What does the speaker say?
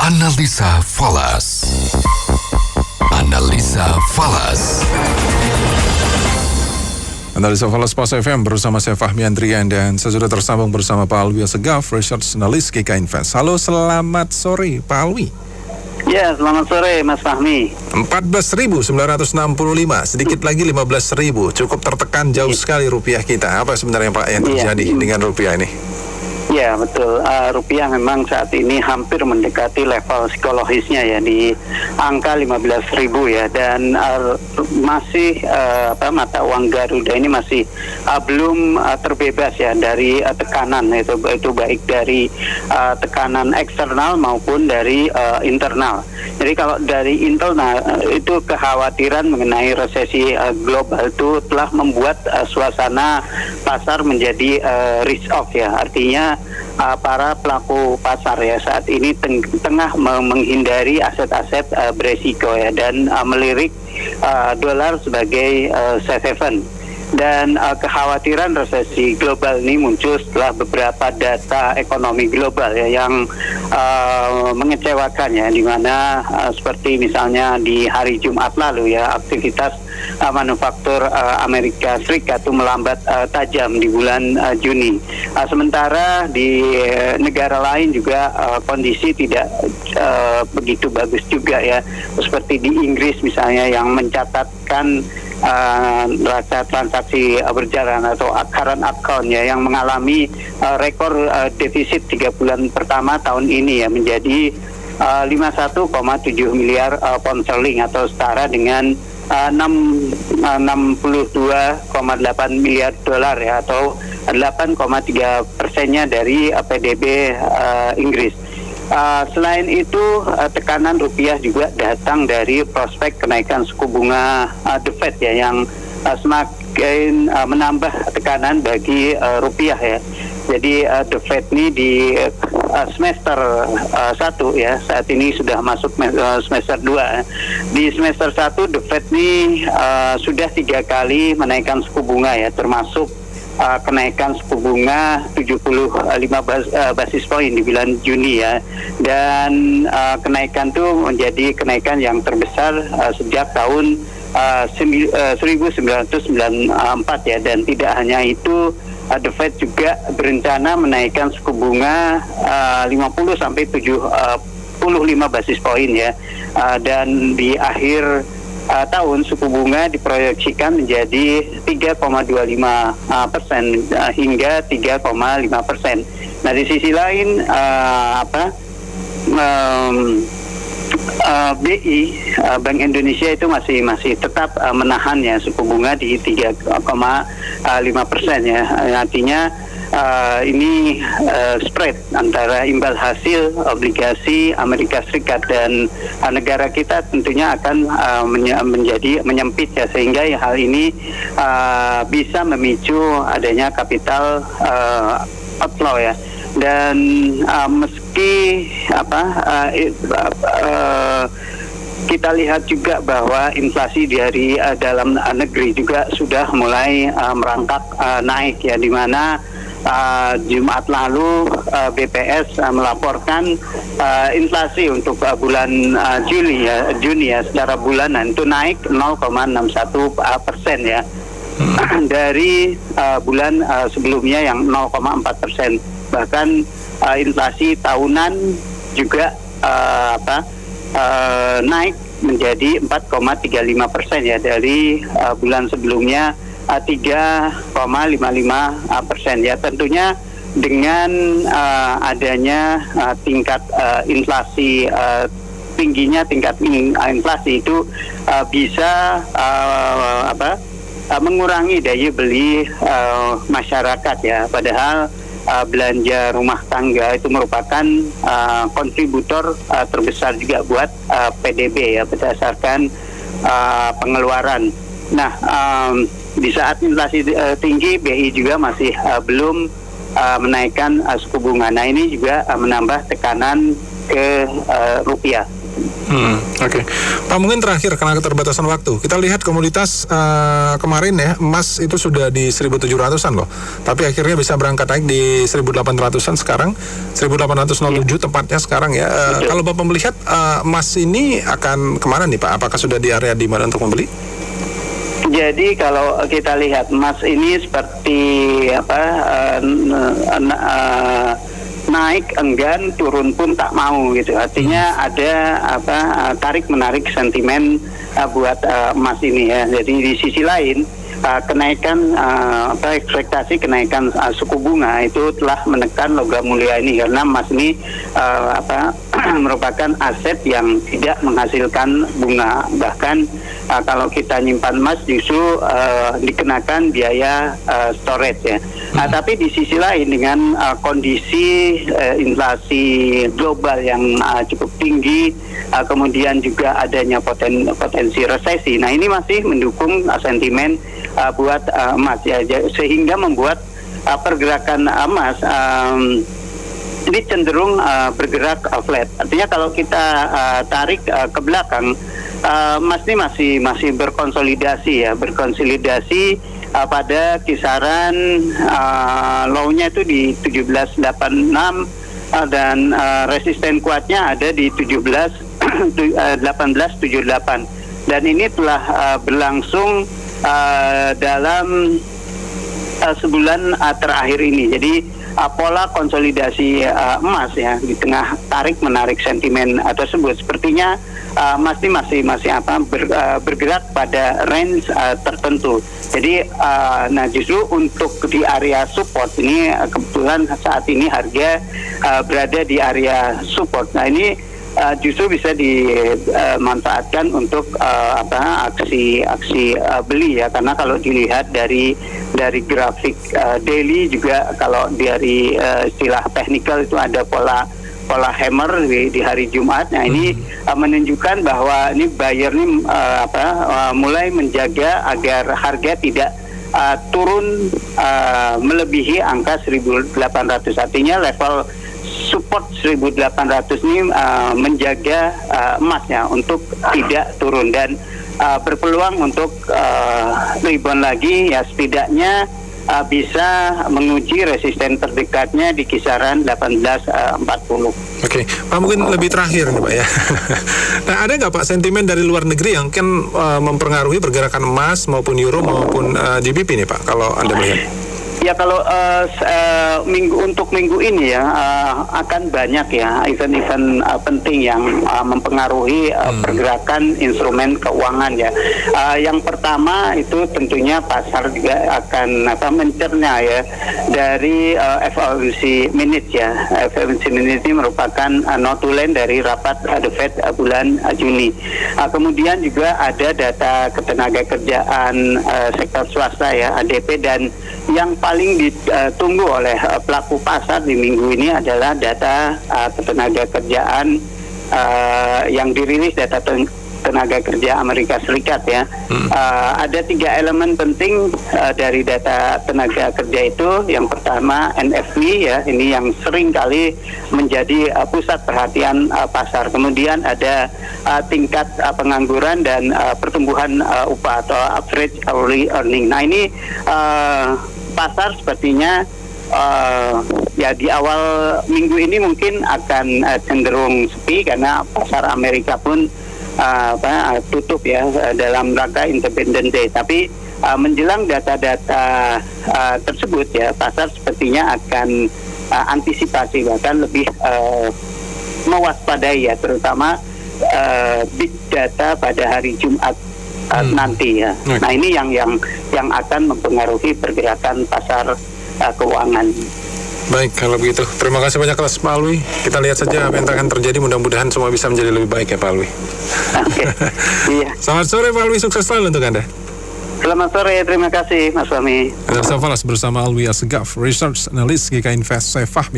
Analisa Falas. Analisa Falas. Analisa Falas Pas FM bersama saya Fahmi Andrian dan saya sudah tersambung bersama Pak Alwi Assegaf, Research Analyst GK Invest. Halo, selamat sore Pak Alwi. Ya, selamat sore Mas Fahmi. 14.965, sedikit lagi 15.000. Cukup tertekan jauh sekali rupiah kita. Apa sebenarnya Pak yang terjadi dengan rupiah ini? Ya, betul. Rupiah memang saat ini hampir mendekati level psikologisnya ya, di angka 15.000 ya, dan masih mata uang Garuda ini masih belum terbebas ya dari tekanan, itu baik dari tekanan eksternal maupun dari internal. Jadi kalau dari internal itu kekhawatiran mengenai resesi global itu telah membuat suasana pasar menjadi risk off ya, artinya para pelaku pasar ya saat ini tengah menghindari aset-aset beresiko ya, dan melirik dolar sebagai safe haven. Dan kekhawatiran resesi global ini muncul setelah beberapa data ekonomi global ya yang mengecewakan ya, di mana seperti misalnya di hari Jumat lalu ya, aktivitas manufaktur Amerika Serikat itu melambat tajam di bulan Juni. Sementara di negara lain juga kondisi tidak begitu bagus juga ya, seperti di Inggris misalnya yang mencatatkan neraca transaksi berjalan atau current account ya, yang mengalami rekor defisit 3 bulan pertama tahun ini ya, menjadi 51,7 miliar pound sterling atau setara dengan 62,8 miliar dolar ya, atau 8,3%-nya dari PDB Inggris. Selain itu, tekanan rupiah juga datang dari prospek kenaikan suku bunga The Fed ya, yang semakin menambah tekanan bagi rupiah ya. Jadi The Fed ini di semester 1 ya, saat ini sudah masuk semester 2. Di semester 1 The Fed ini sudah 3 kali menaikkan suku bunga ya, termasuk kenaikan suku bunga 75 basis poin di bulan Juni ya, dan kenaikan itu menjadi kenaikan yang terbesar sejak tahun 1994 ya. Dan tidak hanya itu, The Fed juga berencana menaikkan suku bunga 50 sampai 75 basis poin ya, dan di akhir tahun suku bunga diproyeksikan menjadi 3,25% hingga 3,5%. Nah, di sisi lain BI Bank Indonesia itu masih tetap menahan ya suku bunga di 3,5% ya. Artinya ini spread antara imbal hasil obligasi Amerika Serikat dan negara kita tentunya akan menjadi menyempit ya, sehingga hal ini bisa memicu adanya capital outflow ya. Dan meski kita lihat juga bahwa inflasi dari dalam negeri juga sudah mulai merangkak naik ya, di mana Jumat lalu BPS melaporkan inflasi untuk bulan Juni ya secara bulanan itu naik 0,61% ya, dari bulan sebelumnya yang 0,4%. Bahkan inflasi tahunan juga naik menjadi 4,35% ya, dari bulan sebelumnya 3,55% ya. Tentunya dengan adanya tingkat inflasi tingginya tingkat inflasi itu bisa mengurangi daya beli masyarakat ya. Padahal belanja rumah tangga itu merupakan kontributor terbesar juga buat PDB ya, berdasarkan pengeluaran. Nah, di saat inflasi tinggi, BI juga masih belum menaikkan suku bunga. Nah, ini juga menambah tekanan ke rupiah. Oke. Pak, mungkin terakhir karena keterbatasan waktu. Kita lihat komoditas kemarin ya, emas itu sudah di 1.700-an loh. Tapi akhirnya bisa berangkat naik di 1.800-an sekarang, 1.807 tepatnya sekarang ya. Kalau Bapak melihat emas ini akan kemana nih Pak? Apakah sudah di area di mana untuk membeli? Jadi kalau kita lihat emas ini seperti naik enggan, turun pun tak mau gitu. Artinya ada tarik menarik sentimen buat emas ini ya. Jadi di sisi lain kenaikan ekspektasi kenaikan suku bunga itu telah menekan logam mulia ini, karena emas ini merupakan aset yang tidak menghasilkan bunga. Bahkan kalau kita nyimpan emas justru dikenakan biaya storage ya. Tapi di sisi lain dengan kondisi inflasi global yang cukup tinggi, kemudian juga adanya potensi resesi. Nah, ini masih mendukung sentimen buat emas ya, sehingga membuat pergerakan emas ini cenderung bergerak flat. Artinya kalau kita tarik ke belakang, emas ini masih berkonsolidasi pada kisaran low-nya itu di 1786 dan resisten kuatnya ada di 1878, dan ini telah berlangsung dalam sebulan terakhir ini. Jadi pola konsolidasi emas ya di tengah tarik menarik sentimen tersebut sepertinya emas ini masih bergerak pada range tertentu. Jadi justru untuk di area support ini kebetulan saat ini harga berada di area support. Nah, ini justru bisa dimanfaatkan untuk aksi beli ya, karena kalau dilihat dari grafik daily juga, kalau dari istilah technical itu ada pola hammer di hari Jumat. Nah, ini menunjukkan bahwa ini buyer ini mulai menjaga agar harga tidak turun melebihi angka 1.800. Artinya level support 1.800 ini menjaga emasnya untuk tidak turun dan berpeluang untuk rebound lagi ya, setidaknya bisa menguji resisten terdekatnya di kisaran 1840. Oke, Pak, mungkin lebih terakhir nih Pak ya. Nah, ada nggak Pak sentimen dari luar negeri yang kan mempengaruhi pergerakan emas maupun euro maupun GBP nih Pak, kalau Anda melihat? Ya, kalau untuk minggu ini ya akan banyak ya event-event penting yang mempengaruhi pergerakan instrumen keuangan ya. Yang pertama itu tentunya pasar juga akan mencerna ya dari FOMC minutes ya. FOMC minutes ini merupakan notulen dari rapat The Fed bulan Juni. Kemudian juga ada data ketenagakerjaan sektor swasta ya, ADP, dan yang paling ditunggu oleh pelaku pasar di minggu ini adalah data ketenaga kerjaan yang dirilis, data tenaga kerja Amerika Serikat ya. Ada 3 elemen penting dari data tenaga kerja itu. Yang pertama NFP ya, ini yang sering kali menjadi pusat perhatian pasar. Kemudian ada tingkat pengangguran dan pertumbuhan upah atau average hourly earning. Nah, ini pasar sepertinya ya di awal minggu ini mungkin akan cenderung sepi karena pasar Amerika pun tutup ya dalam rangka Independence Day. Tapi menjelang data-data tersebut ya, pasar sepertinya akan antisipasi, bahkan lebih mewaspadai ya, terutama big data pada hari Jumat nanti ya. Nah, ini yang akan mempengaruhi pergerakan pasar keuangan. Baik, kalau begitu. Terima kasih banyak Pak Alwi. Kita lihat saja apa yang akan terjadi. Mudah-mudahan semua bisa menjadi lebih baik ya Pak Alwi. Oke. Iya. Selamat sore Pak Alwi, sukses selalu untuk Anda. Selamat sore, terima kasih Mas Fahmi. Bersama Alwi Assegaf, Research Analyst GK Invest, saya Fahmi.